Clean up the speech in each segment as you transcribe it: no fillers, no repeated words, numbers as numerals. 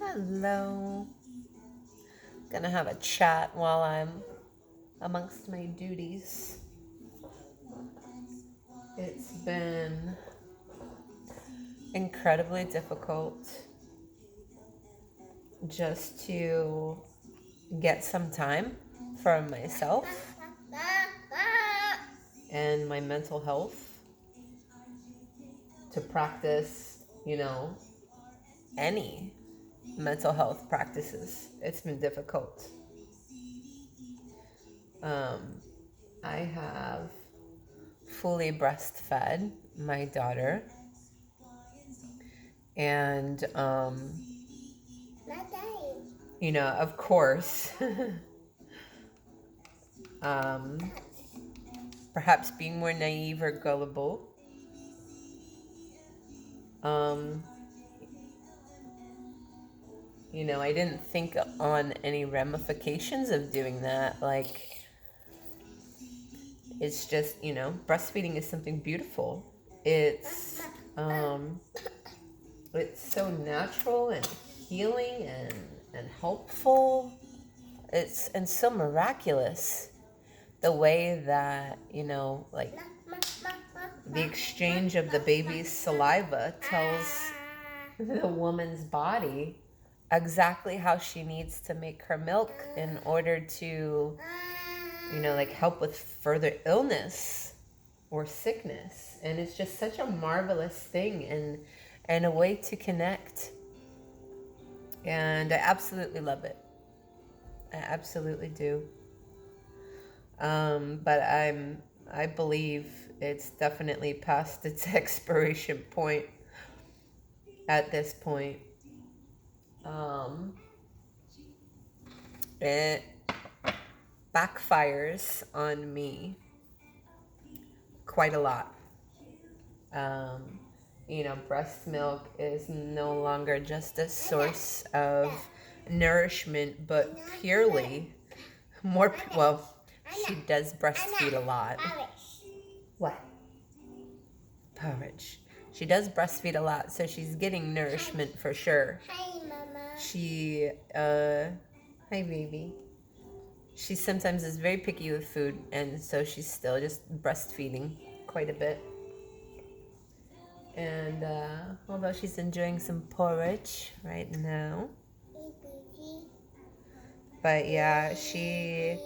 Hello. Gonna have a chat while I'm amongst my duties. It's been incredibly difficult just to get some time for myself and my mental health to practice, any mental health practices. It's been difficult. I have fully breastfed my daughter, and of course, um, perhaps being more naive or gullible, um, I didn't think on any ramifications of doing that. Like, it's just, breastfeeding is something beautiful. It's so natural and healing and helpful. And so miraculous the way that, like the exchange of the baby's saliva tells the woman's body exactly how she needs to make her milk in order to, like help with further illness or sickness. And it's just such a marvelous thing and a way to connect. And I absolutely love it. I absolutely do. But I believe it's definitely past its expiration point at this point. It backfires on me quite a lot. Breast milk is no longer just a source of nourishment, but purely more, well, she does breastfeed a lot. What? Porridge. She does breastfeed a lot, so she's getting nourishment for sure. Hi, Mama. Hi, baby. She sometimes is very picky with food, and so she's still just breastfeeding quite a bit. And although she's enjoying some porridge right now, but yeah, she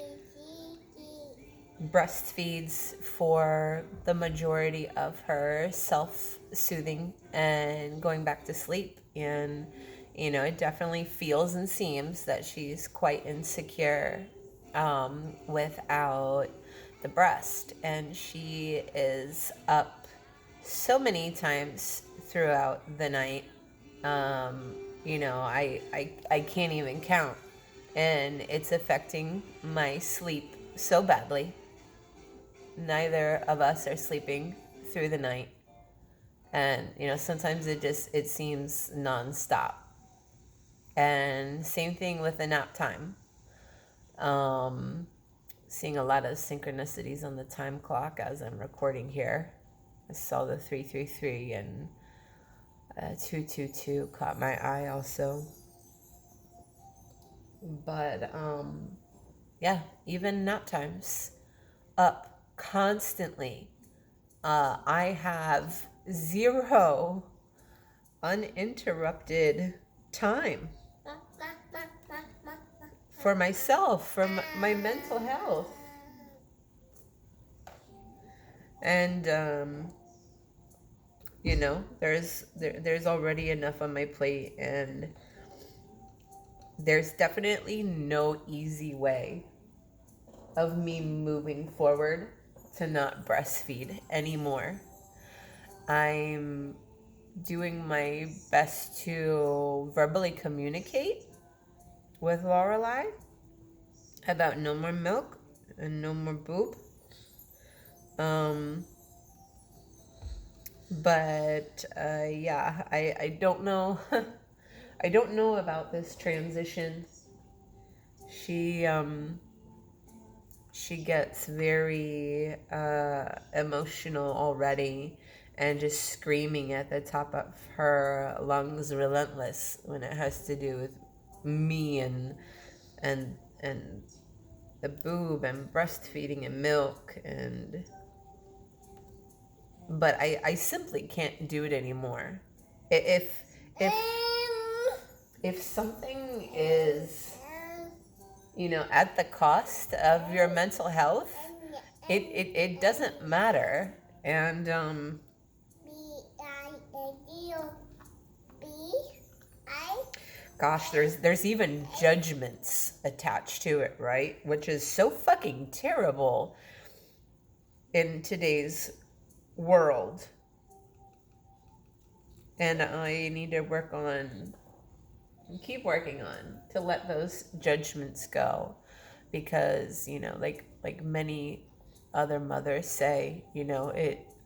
breastfeeds for the majority of her self-soothing and going back to sleep. And it definitely feels and seems that she's quite insecure without the breast, and she is up so many times throughout the night. I can't even count, and it's affecting my sleep so badly. Neither of us are sleeping through the night, and sometimes it seems nonstop. And same thing with the nap time. Seeing a lot of synchronicities on the time clock as I'm recording here. I saw the 333 and 222 caught my eye also. But yeah, even nap times up constantly. I have zero uninterrupted time for myself, for my mental health. And there's already enough on my plate, and there's definitely no easy way of me moving forward to not breastfeed anymore. I'm doing my best to verbally communicate with Lorelai about no more milk and no more boob. But yeah, I don't know. I don't know about this transition. She she gets very emotional already, and just screaming at the top of her lungs, relentless when it has to do with me and the boob and breastfeeding and milk. And but I simply can't do it anymore. If if something is, at the cost of your mental health, it doesn't matter. And gosh, there's even judgments attached to it, right? Which is so fucking terrible in today's world. And I need to keep working on to let those judgments go, because like many other mothers say,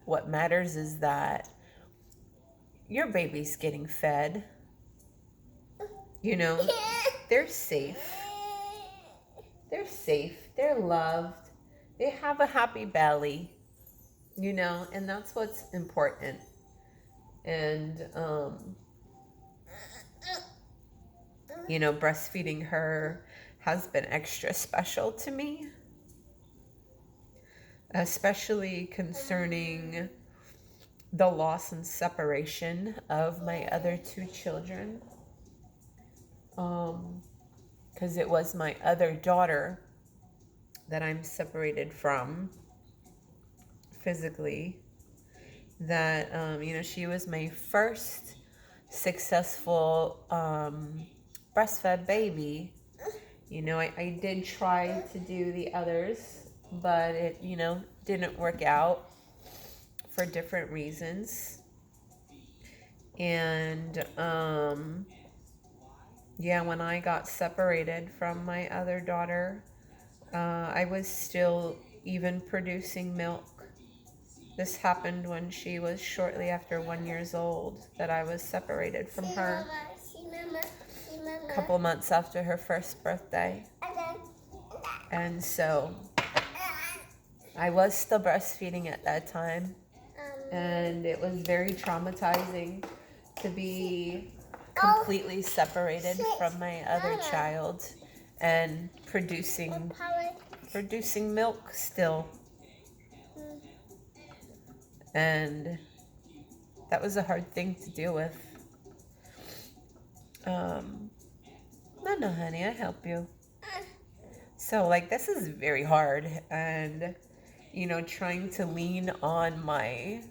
what matters is that your baby's getting fed. They're safe. They're loved. They have a happy belly, and that's what's important. And breastfeeding her has been extra special to me, especially concerning the loss and separation of my other two children. Because it was my other daughter that I'm separated from physically, that she was my first successful breastfed baby. I did try to do the others, but it didn't work out for different reasons. And when I got separated from my other daughter, I was still even producing milk. This happened when she was shortly after 1 year old, that I was separated from her. A couple months after her first birthday. And so I was still breastfeeding at that time. And it was very traumatizing to be completely separated from my other child and producing milk still. And that was a hard thing to deal with. No, honey, I help you. So, this is very hard. And, trying to lean on my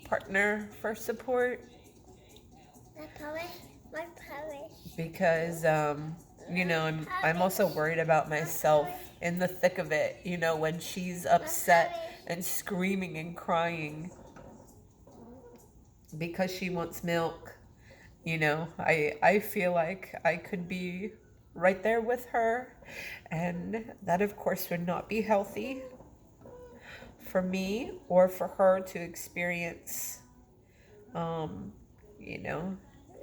partner for support. Because, I'm also worried about myself in the thick of it, when she's upset and screaming and crying because she wants milk. I feel like I could be right there with her, and that of course would not be healthy for me or for her to experience.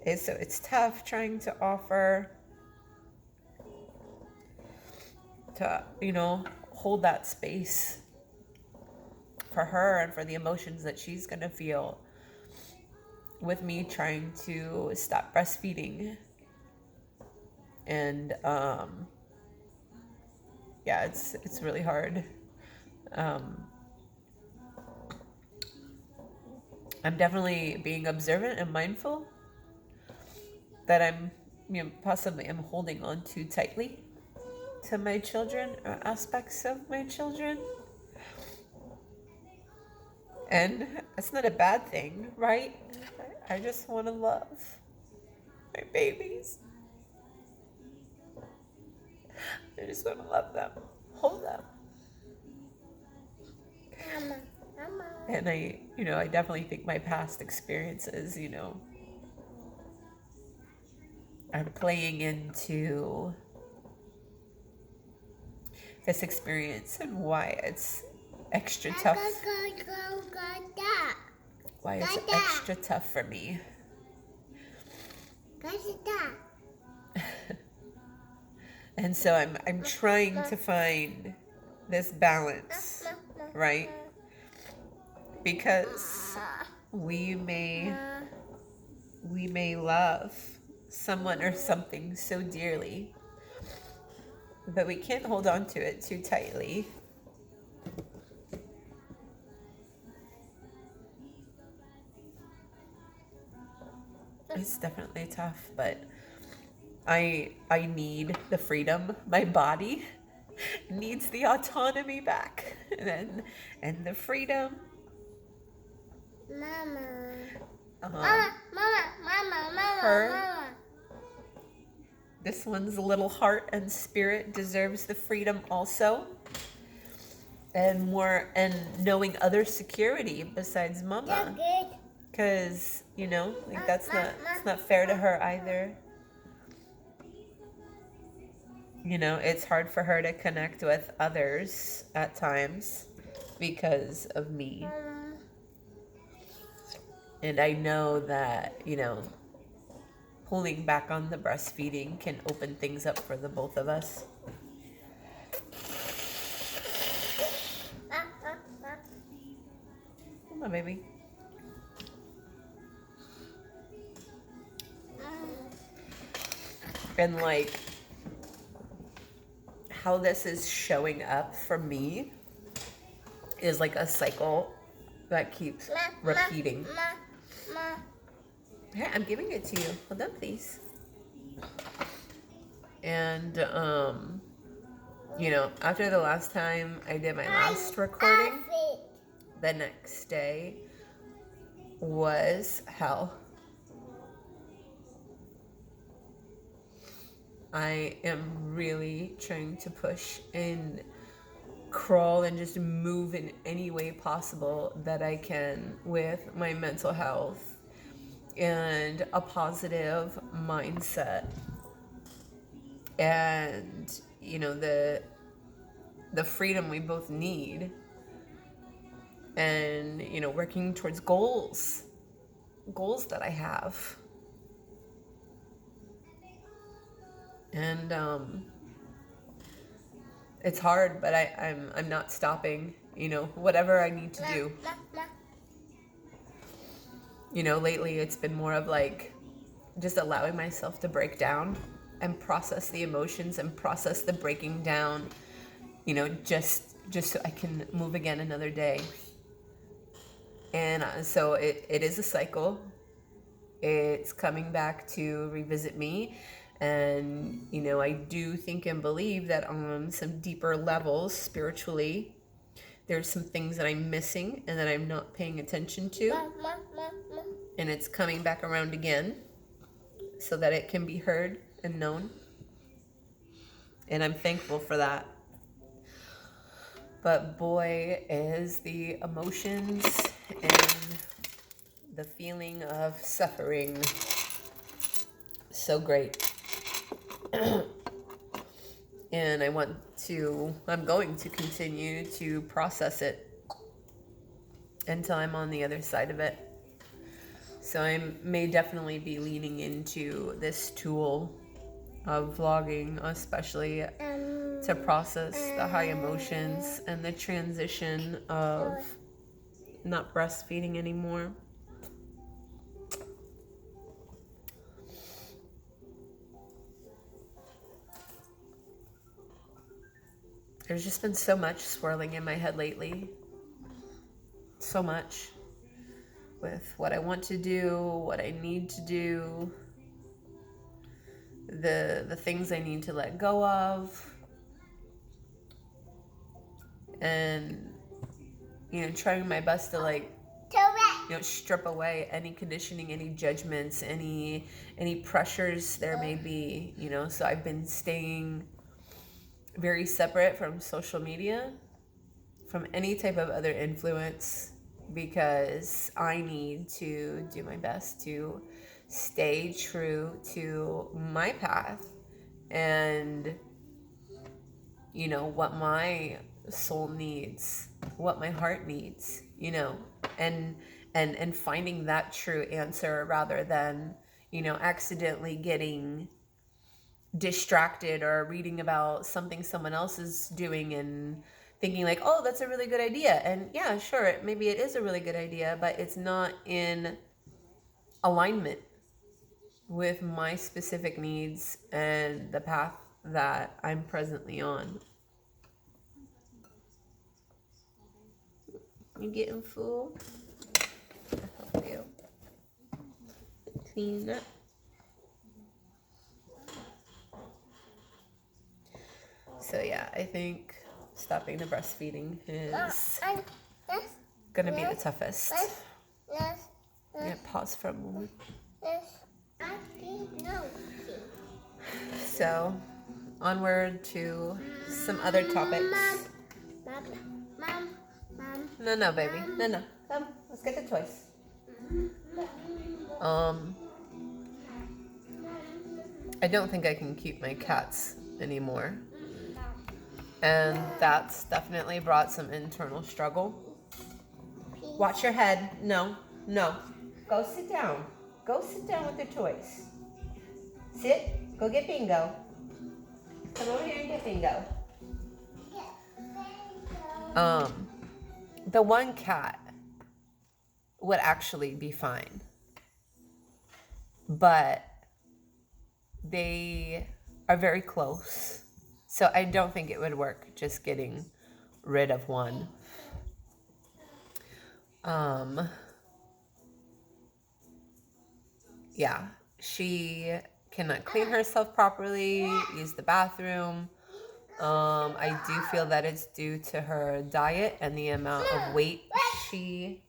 It's tough trying to offer to hold that space for her and for the emotions that she's gonna feel with me trying to stop breastfeeding. And it's really hard. I'm definitely being observant and mindful that I'm possibly am holding on too tightly to my children or aspects of my children. And that's not a bad thing, right? I just want to love my babies. I just want to love them, hold them. Mama. And I definitely think my past experiences, are playing into this experience and why it's extra tough. Why it's extra tough for me. And so I'm trying to find this balance, right? Because we may love someone or something so dearly, but we can't hold on to it too tightly. It's definitely tough, but I need the freedom. My body needs the autonomy back, and the freedom. Mama. Mama, her, Mama. this one's little heart and spirit deserves the freedom also, and more, and knowing other security besides Mama, because like that's not, it's not fair to her either. It's hard for her to connect with others at times because of me. And I know that, pulling back on the breastfeeding can open things up for the both of us. Come on, baby. And like, how this is showing up for me is like a cycle that keeps repeating. Hey, I'm giving it to you. Hold on, please. And after the last time I did my last recording, the next day was hell. I am really trying to push and crawl and just move in any way possible that I can with my mental health and a positive mindset. And, the freedom we both need. And, working towards goals that I have. And it's hard, but I'm not stopping, whatever I need to do. Lately it's been more of like just allowing myself to break down and process the emotions and process the breaking down, just so I can move again another day. And so it is a cycle. It's coming back to revisit me. And, I do think and believe that on some deeper levels, spiritually, there's some things that I'm missing and that I'm not paying attention to. And it's coming back around again so that it can be heard and known. And I'm thankful for that. But boy, is the emotions and the feeling of suffering so great. And I'm going to continue to process it until I'm on the other side of it. So I may definitely be leaning into this tool of vlogging, especially to process the high emotions and the transition of not breastfeeding anymore. There's just been so much swirling in my head lately. So much. With what I want to do, what I need to do, the things I need to let go of. And, trying my best to strip away any conditioning, any judgments, any pressures there may be, so I've been staying very separate from social media, from any type of other influence, because I need to do my best to stay true to my path and, what my soul needs, what my heart needs, and finding that true answer rather than, accidentally getting distracted or reading about something someone else is doing and thinking like, oh, that's a really good idea. And yeah, sure, maybe it is a really good idea, but it's not in alignment with my specific needs and the path that I'm presently on. You getting full? I'll help you. Clean up. So yeah, I think stopping the breastfeeding is gonna be the toughest. Yeah, pause for a moment. So, onward to some other topics. No, baby. No. Come, let's get the toys. I don't think I can keep my cats anymore. And that's definitely brought some internal struggle. Watch your head. No. Go sit down. Go sit down with the toys. Sit. Go get Bingo. Come over here and get Bingo. The one cat would actually be fine. But they are very close. So I don't think it would work just getting rid of one. Yeah, she cannot clean herself properly, use the bathroom. I do feel that it's due to her diet and the amount of weight she...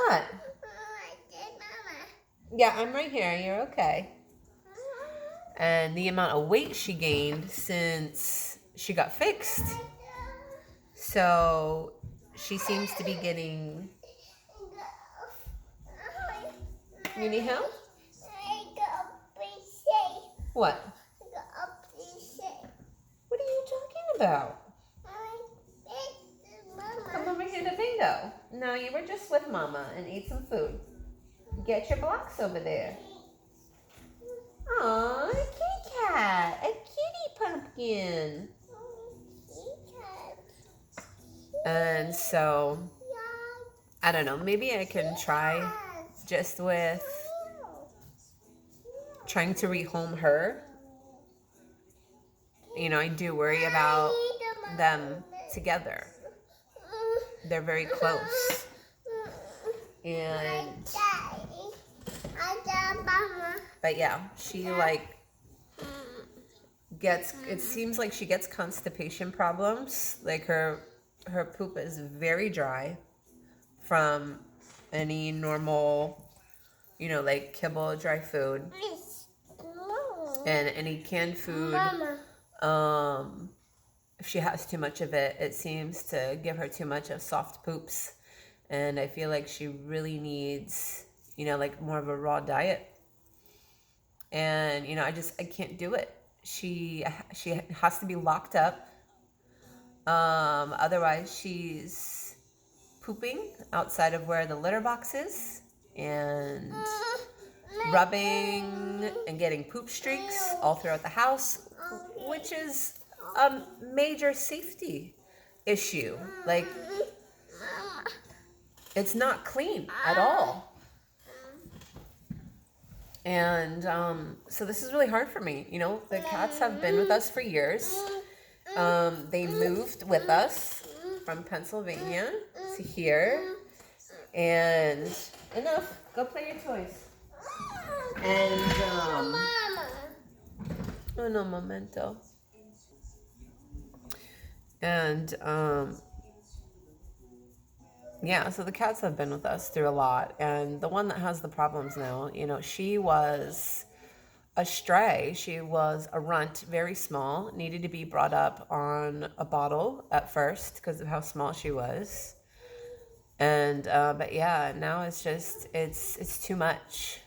What? Yeah, I'm right here. You're okay. And the amount of weight she gained since she got fixed. So she seems to be getting... You need help? What? What are you talking about? Come over here to Bingo. No, you were just with Mama and ate some food. Get your blocks over there. Aw, a kitty cat. A kitty pumpkin. And so, I don't know. Maybe I can try just with trying to rehome her. You know, I do worry about them together. They're very close. And but yeah, she like gets, it seems like she gets constipation problems. Like her poop is very dry from any normal, you know, like kibble, dry food. And any canned food, if she has too much of it, it seems to give her too much of soft poops. And I feel like she really needs, you know, like more of a raw diet. And, you know, I can't do it. She has to be locked up. Otherwise she's pooping outside of where the litter box is and rubbing and getting poop streaks all throughout the house, which is a major safety issue. Like, it's not clean at all. And so this is really hard for me. You know, the cats have been with us for years. They moved with us from Pennsylvania to here. And enough. Go play your toys. And uno momento. And yeah, so the cats have been with us through a lot. And the one that has the problems now, you know, she was a stray. She was a runt, very small, needed to be brought up on a bottle at first because of how small she was. And but yeah, now it's just it's too much.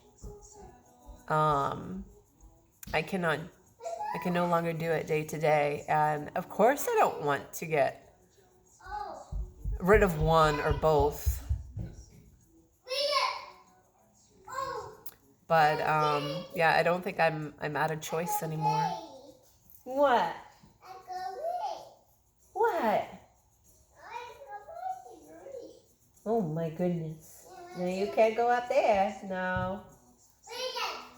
I can no longer do it day to day, and of course I don't want to get rid of one or both. But yeah, I don't think I'm out of choice anymore. What? What? Oh my goodness. No, you can't go up there. No.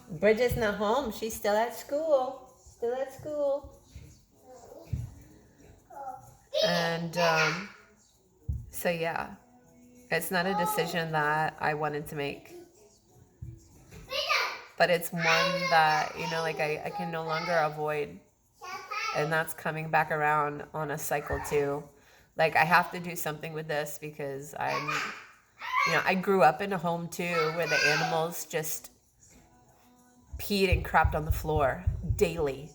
Bridget's not home. She's still at school. Still at school. And so yeah, it's not a decision that I wanted to make, but it's one that, like I can no longer avoid. And that's coming back around on a cycle too. Like I have to do something with this because I grew up in a home too where the animals just peed and crapped on the floor daily.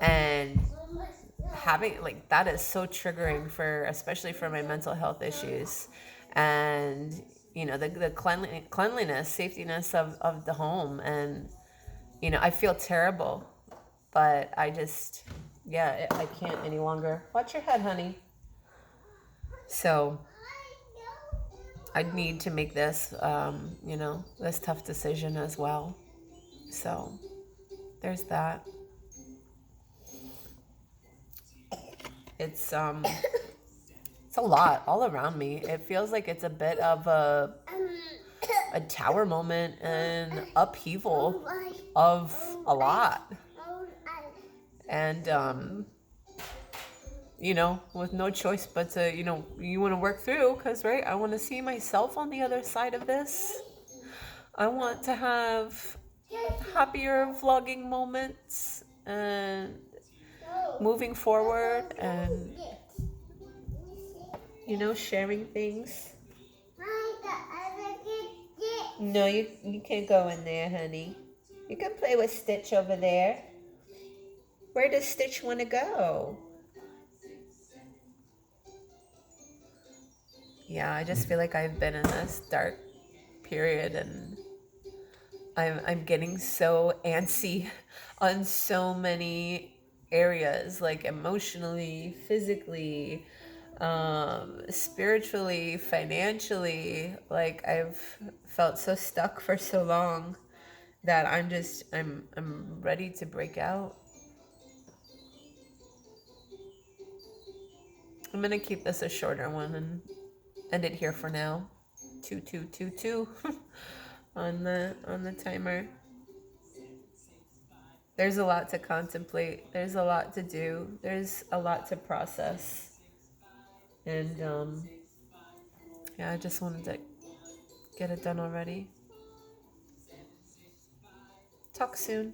And having like that is so triggering especially for my mental health issues. And the cleanliness, safetiness of the home. And I feel terrible, but I just, yeah, I can't any longer. Watch your head, honey. So I need to make this this tough decision as well. So there's that. It's it's a lot all around me. It feels like it's a bit of a tower moment and upheaval of a lot. And with no choice but to, you want to work through, because right, I want to see myself on the other side of this. I want to have happier vlogging moments and moving forward and sharing things. No, you can't go in there, honey. You can play with Stitch over there. Where does Stitch want to go? Yeah, I just feel like I've been in this dark period, and I'm getting so antsy on so many areas, like emotionally, physically, spiritually, financially. Like I've felt so stuck for so long that I'm ready to break out. I'm gonna keep this a shorter one and end it here for now. 2222 on the timer. There's a lot to contemplate. There's a lot to do. There's a lot to process. And yeah, I just wanted to get it done already. Talk soon.